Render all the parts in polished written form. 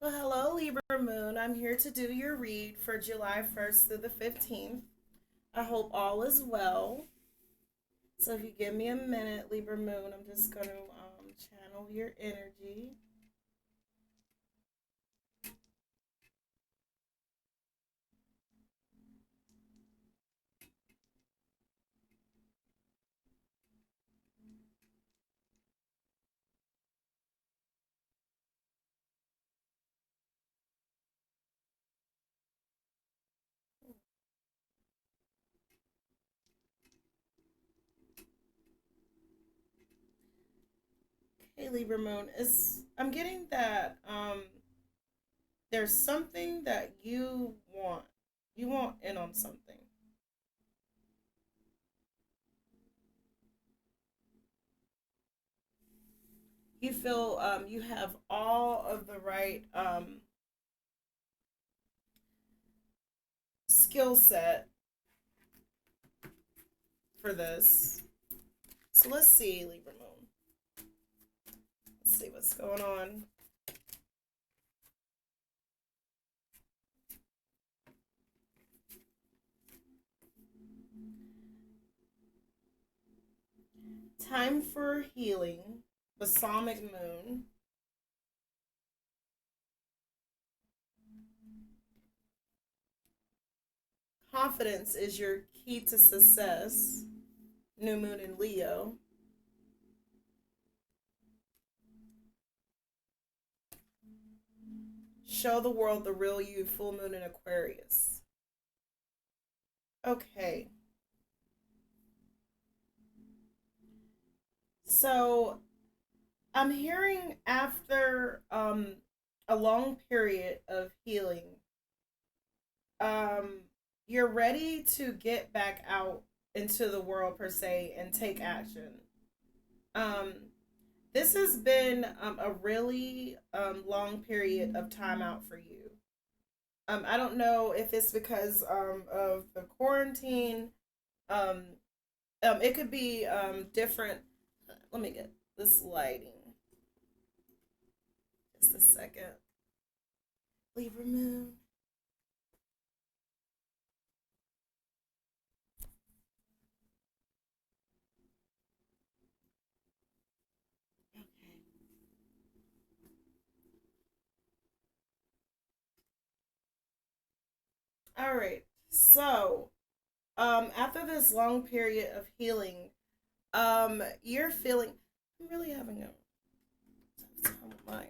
Well, hello, Libra Moon. I'm here to do your read for July 1st through the 15th. I hope all is well. So, if you give me a minute, Libra Moon, I'm just going to channel your energy. Okay, Libra Moon, I'm getting that there's something that you want. You want in on something. You feel you have all of the right skill set for this. So let's see, Libra Moon. Let's see what's going on. Time for healing. Balsamic moon. Confidence is your key to success. New moon in Leo. Show the world the real you. Full moon in Aquarius. Okay. So I'm hearing after a long period of healing, um, you're ready to get back out into the world per se and take action. Um, this has been a really long period of time out for you. I don't know if it's because of the quarantine. Um, it could be different. Let me get this lighting. Just a second. Libra moon. Okay. All right. So, after this long period of healing, you're feeling. I'm really having my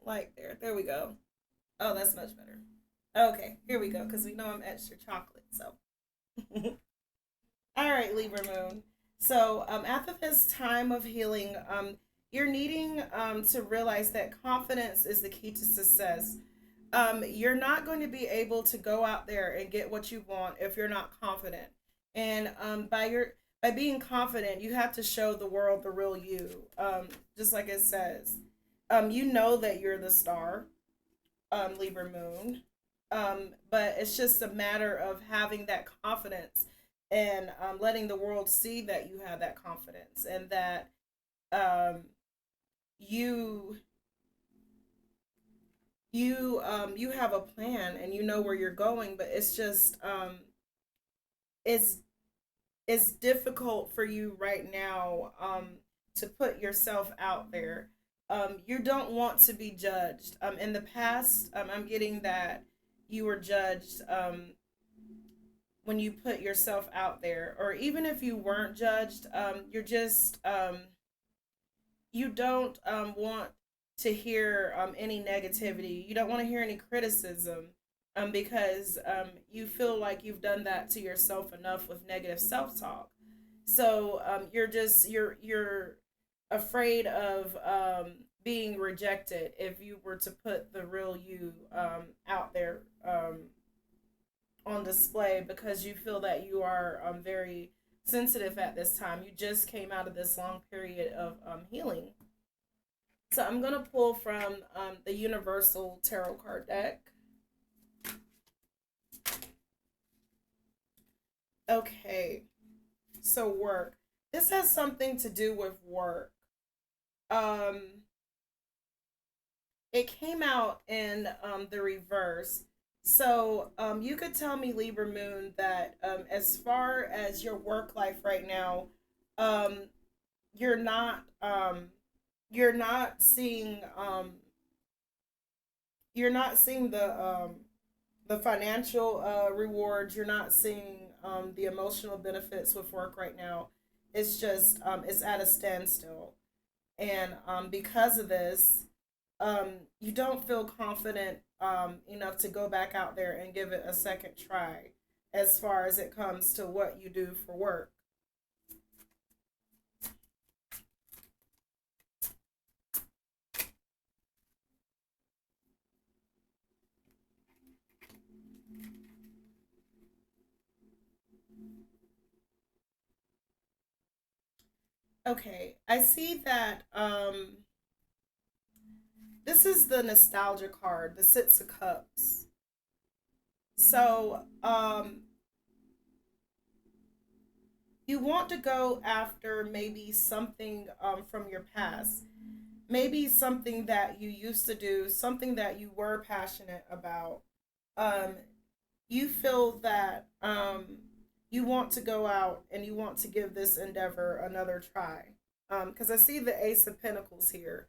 light there. There we go. Oh, that's much better. Okay, here we go. Because we know I'm extra chocolate. So, all right, Libra Moon. So, after this time of healing, you're needing to realize that confidence is the key to success. You're not going to be able to go out there and get what you want if you're not confident. And by being confident, you have to show the world the real you. Just like it says, you know that you're the star, Libra Moon. But it's just a matter of having that confidence and letting the world see that you have that confidence and that um, you you have a plan and you know where you're going, but it's just it's it's difficult for you right now to put yourself out there. You don't want to be judged. In the past, I'm getting that you were judged when you put yourself out there, or even if you weren't judged, you're just you don't want to hear any negativity. You don't want to hear any criticism because you feel like you've done that to yourself enough with negative self talk. So you're afraid of being rejected if you were to put the real you out there on display because you feel that you are very sensitive at this time. You just came out of this long period of healing. So I'm going to pull from the Universal Tarot card deck. Okay, so work. This has something to do with work. Um, it came out in the reverse. So you could tell me, Libra Moon, that as far as your work life right now, um, you're not you're not seeing you're not seeing the financial rewards. You're not seeing the emotional benefits with work right now. It's just it's at a standstill, and because of this, you don't feel confident enough to go back out there and give it a second try as far as it comes to what you do for work. Okay, I see that this is the nostalgia card, the Six of Cups. So you want to go after maybe something from your past, maybe something that you used to do, something that you were passionate about. Um, you feel that you want to go out and you want to give this endeavor another try. Because I see the Ace of Pentacles here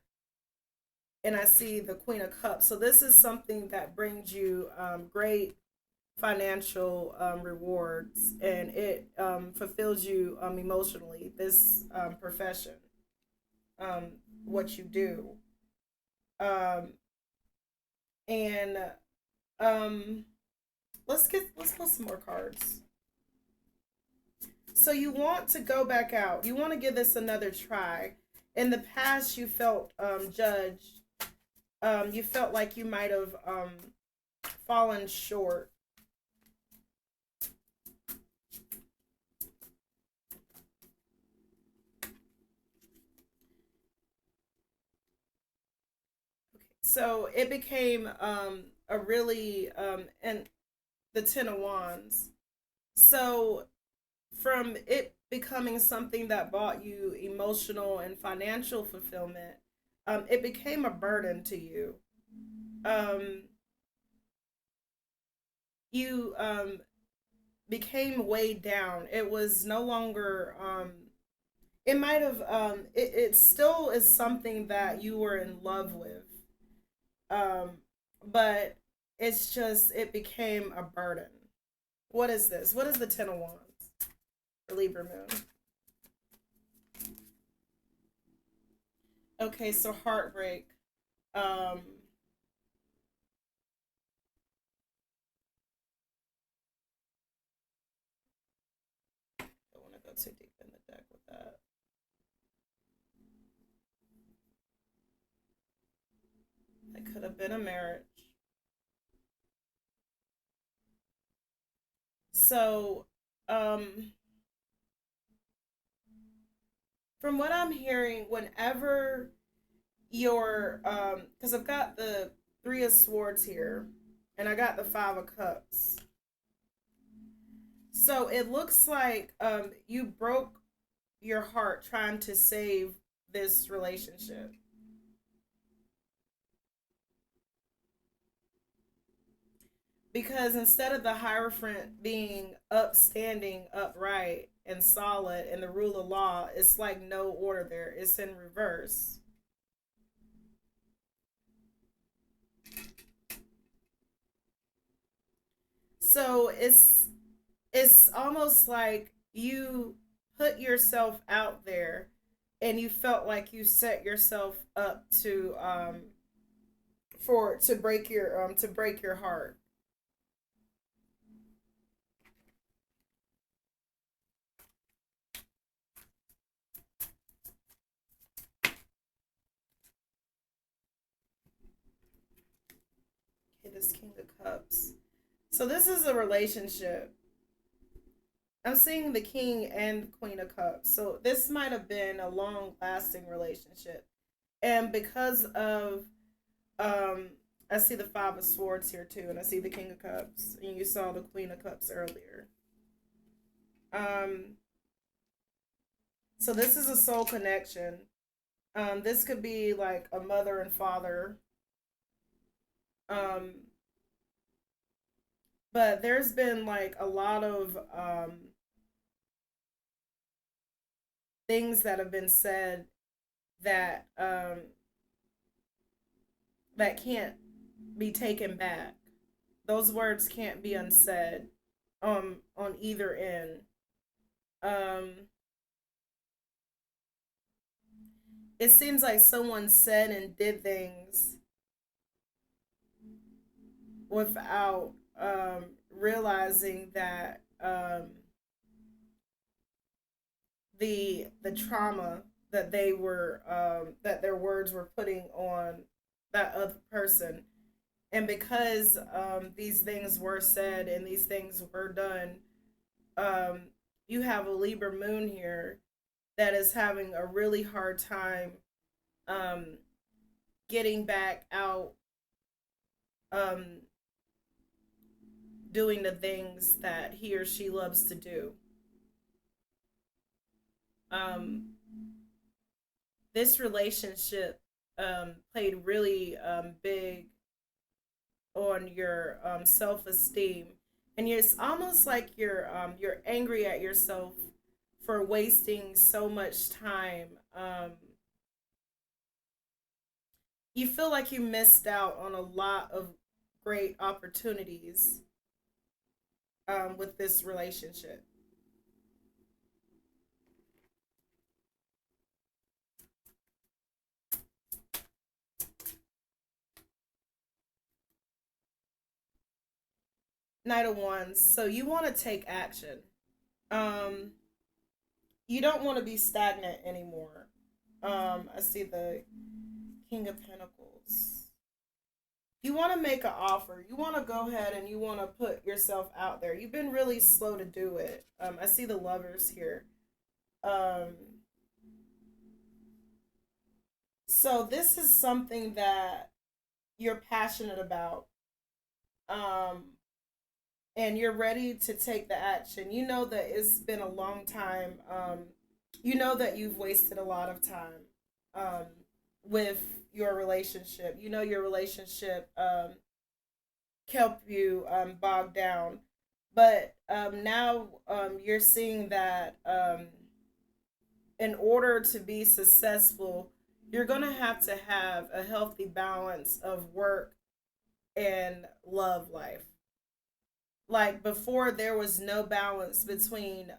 and I see the Queen of Cups. So this is something that brings you great financial rewards, and it fulfills you emotionally. This profession, um, what you do, um, and um, let's pull some more cards. So you want to go back out. You want to give this another try. In the past, you felt judged. You felt like you might have fallen short. So it became a really and the Ten of Wands. So from it becoming something that brought you emotional and financial fulfillment, it became a burden to you. Um, you became weighed down. It was no longer. It might have. It still is something that you were in love with. Um, but it's just it became a burden. What is this? What is the Ten of Wands for Libra Moon? Okay, so heartbreak. Um, don't want to go too deep in the deck with that. It could have been a marriage. So, um, from what I'm hearing, whenever you're, because I've got the Three of Swords here, and I got the Five of Cups. So it looks like you broke your heart trying to save this relationship. Because instead of the Hierophant being upstanding, upright, and solid, and the rule of law, it's like no order there. It's in reverse. So it's almost like you put yourself out there and you felt like you set yourself up to for to break your heart. Okay, this King of Cups. So this is a relationship. I'm seeing the King and Queen of Cups. So this might have been a long lasting relationship. And because of um I see the Five of Swords here too, and I see the King of Cups, and you saw the Queen of Cups earlier. Um, so this is a soul connection. This could be like a mother and father. Um, but there's been like a lot of things that have been said that that can't be taken back. Those words can't be unsaid on either end. Um, it seems like someone said and did things without realizing that the trauma that they were that their words were putting on that other person, and because these things were said and these things were done, um, you have a Libra moon here that is having a really hard time um, getting back out, um, doing the things that he or she loves to do. Um, this relationship played really big on your self esteem, and it's almost like you're angry at yourself for wasting so much time. You feel like you missed out on a lot of great opportunities with this relationship. Knight of Wands. So you want to take action. Um, you don't want to be stagnant anymore. I see the King of Pentacles. You want to make an offer. You want to go ahead and you want to put yourself out there. You've been really slow to do it. I see the Lovers here. Um, so this is something that you're passionate about. Um, and you're ready to take the action. You know that it's been a long time. You know that you've wasted a lot of time um, with your relationship. You know your relationship kept you bogged down. But now you're seeing that in order to be successful, you're going to have a healthy balance of work and love life. Like before, there was no balance between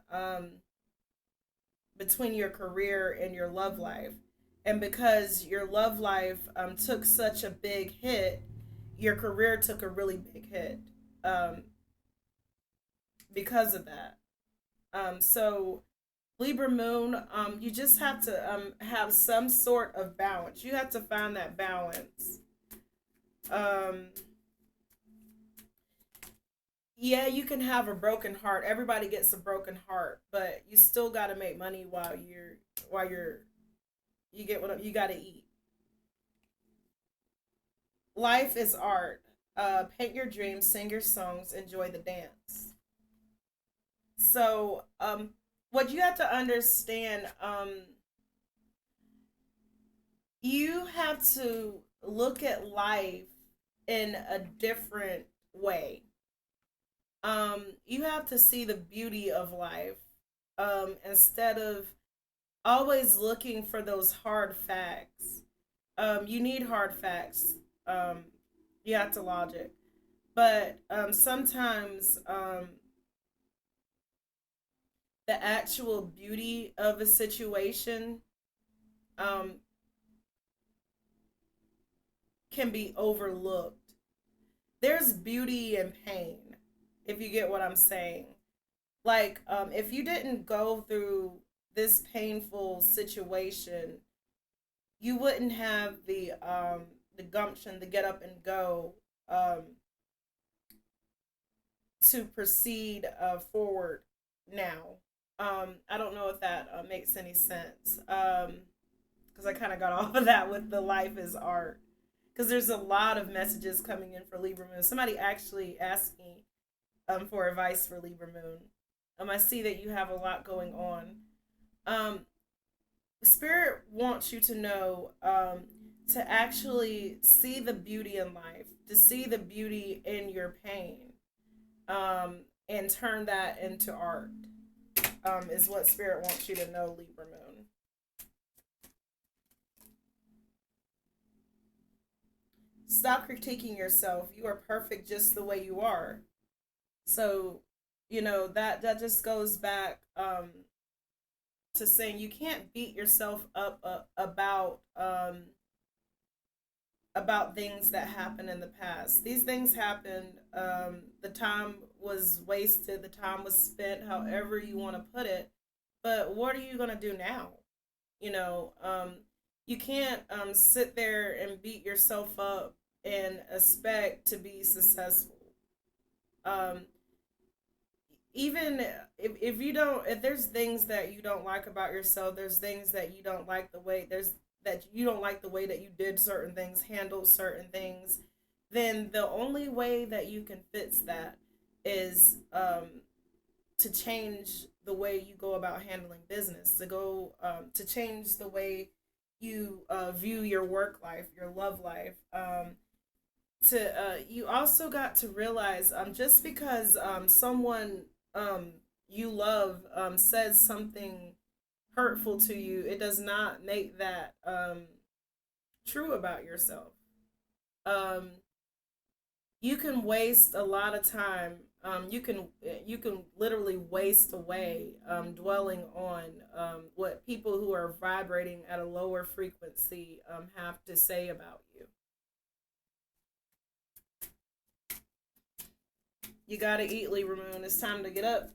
your career and your love life, and because your love life took such a big hit, your career took a really big hit um, because of that. So Libra Moon, you just have to have some sort of balance. You have to find that balance. Um, yeah, you can have a broken heart. Everybody gets a broken heart, but you still got to make money while you're you get what you got to eat. Life is art. Paint your dreams, sing your songs, enjoy the dance. So, what you have to understand, you have to look at life in a different way. You have to see the beauty of life instead of always looking for those hard facts. You need hard facts. Um, you have to logic, but sometimes the actual beauty of a situation um, can be overlooked. There's beauty in pain, if you get what I'm saying. Like, if you didn't go through this painful situation, you wouldn't have the gumption, the get up and go um, to proceed forward now. I don't know if that makes any sense. Because I kind of got off of that with the life is art. Because there's a lot of messages coming in for Libra Moon. Somebody actually asked me for advice for Libra Moon. I see that you have a lot going on. Um, Spirit wants you to know to actually see the beauty in life, to see the beauty in your pain, and turn that into art, is what Spirit wants you to know, Libra Moon. Stop critiquing yourself. You are perfect just the way you are. So, that just goes back, to saying you can't beat yourself up, about things that happened in the past. These things happened. The time was wasted. The time was spent. However you want to put it. But what are you gonna do now? You know, you can't sit there and beat yourself up and expect to be successful. Um, Even if you don't, if there's things that you don't like about yourself, there's things that you don't like the way there's that you don't like the way that you did certain things, handled certain things, then the only way that you can fix that is, to change the way you go about handling business, to go, to change the way you view your work life, your love life. To You also got to realize, just because someone, um, you love, says something hurtful to you, it does not make that, true about yourself. Um, you can waste a lot of time. You can literally waste away, dwelling on, what people who are vibrating at a lower frequency, have to say about you. You gotta eat, Libra Moon. It's time to get up.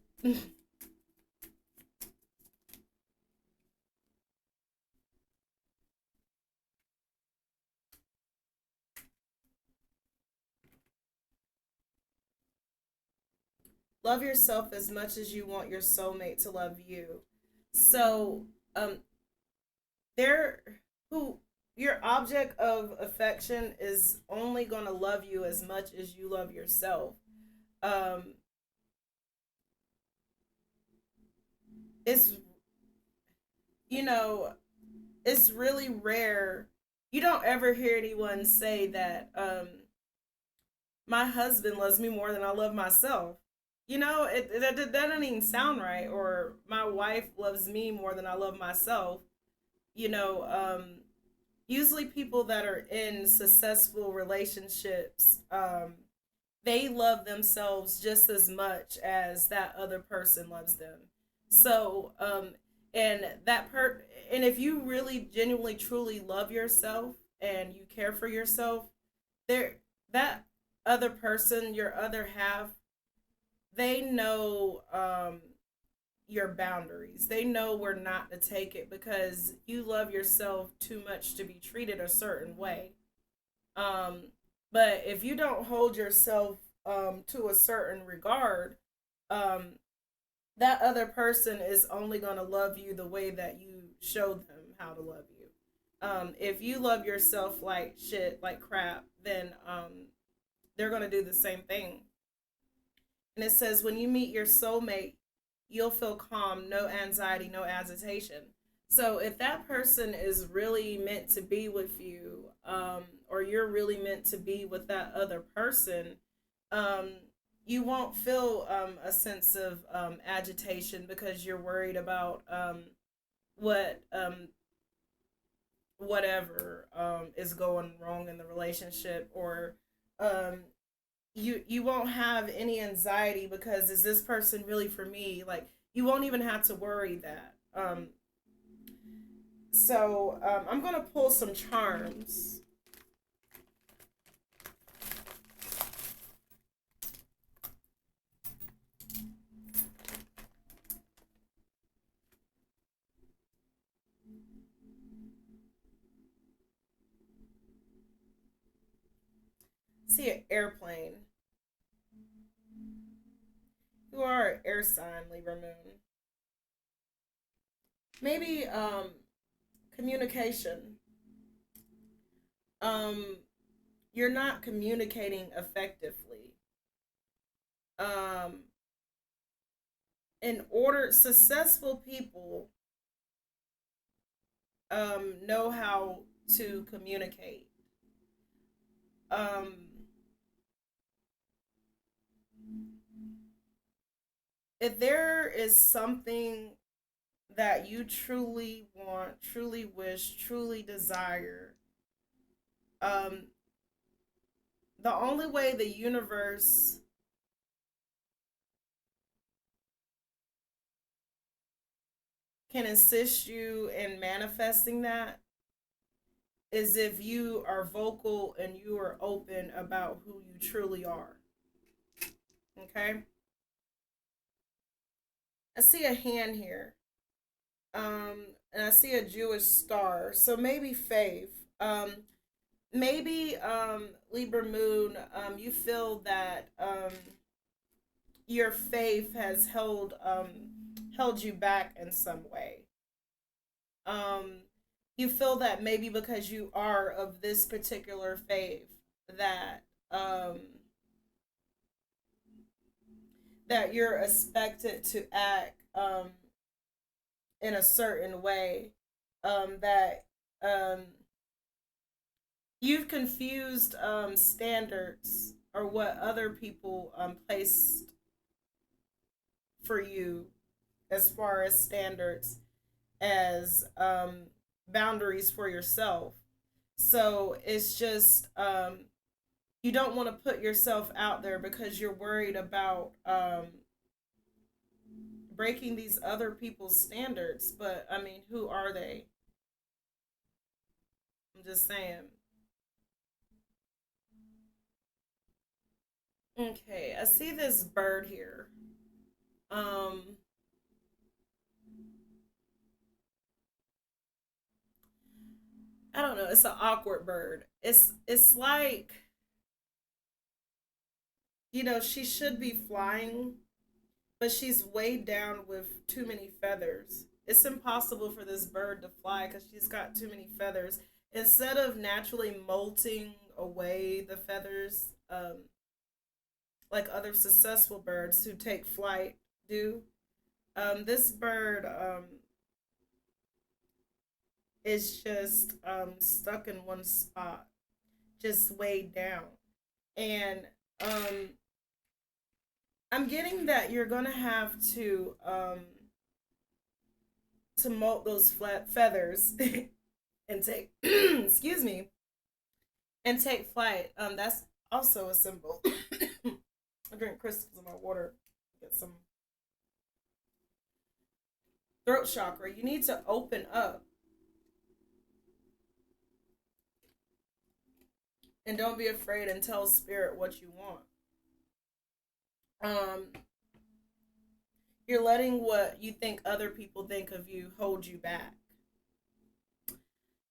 Love yourself as much as you want your soulmate to love you. So, um, there, who your object of affection is only gonna love you as much as you love yourself. Um, it's you know, it's really rare. You don't ever hear anyone say that, my husband loves me more than I love myself. That doesn't even sound right. Or my wife loves me more than I love myself. You know, usually people that are in successful relationships, they love themselves just as much as that other person loves them. So, and and if you really genuinely truly love yourself and you care for yourself, there that other person, your other half, they know, your boundaries. They know where not to take it because you love yourself too much to be treated a certain way. Um, but if you don't hold yourself, to a certain regard, um, that other person is only going to love you the way that you show them how to love you. If you love yourself like shit, like crap, then, they're going to do the same thing. And it says, when you meet your soulmate, you'll feel calm, no anxiety, no agitation. So if that person is really meant to be with you, or you're really meant to be with that other person, um, you won't feel, a sense of, agitation because you're worried about, what whatever, is going wrong in the relationship, or, um, you won't have any anxiety because, is this person really for me? Like, you won't even have to worry that. I'm gonna pull some charms. See an airplane. You are an air sign, Libra Moon. Maybe, communication. Um, you're not communicating effectively. Um, in order, successful people, know how to communicate. Um, if there is something that you truly want, truly wish, truly desire, um, the only way the universe can assist you in manifesting that is if you are vocal and you are open about who you truly are. Okay? I see a hand here. And I see a Jewish star. So maybe faith. Maybe Libra moon, you feel that your faith has held you back in some way. Um, you feel that maybe because you are of this particular faith that um, that you're expected to act in a certain way. That um, you've confused standards or what other people placed for you as far as standards as boundaries for yourself. So it's just you don't want to put yourself out there because you're worried about breaking these other people's standards. But I mean, who are they? I'm just saying. Okay, I see this bird here. Um, I don't know. It's an awkward bird. It's like she should be flying, but she's weighed down with too many feathers. It's impossible for this bird to fly because she's got too many feathers. Instead of naturally molting away the feathers, like other successful birds who take flight do, this bird is just stuck in one spot, just weighed down. And um, I'm getting that you're gonna have to molt those flat feathers and take excuse me and take flight. That's also a symbol. I drink crystals in my water. Get some throat chakra. You need to open up and don't be afraid and tell spirit what you want. Um, you're letting what you think other people think of you hold you back.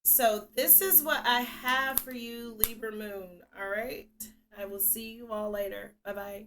So this is what I have for you, Libra Moon. All right. I will see you all later. Bye bye.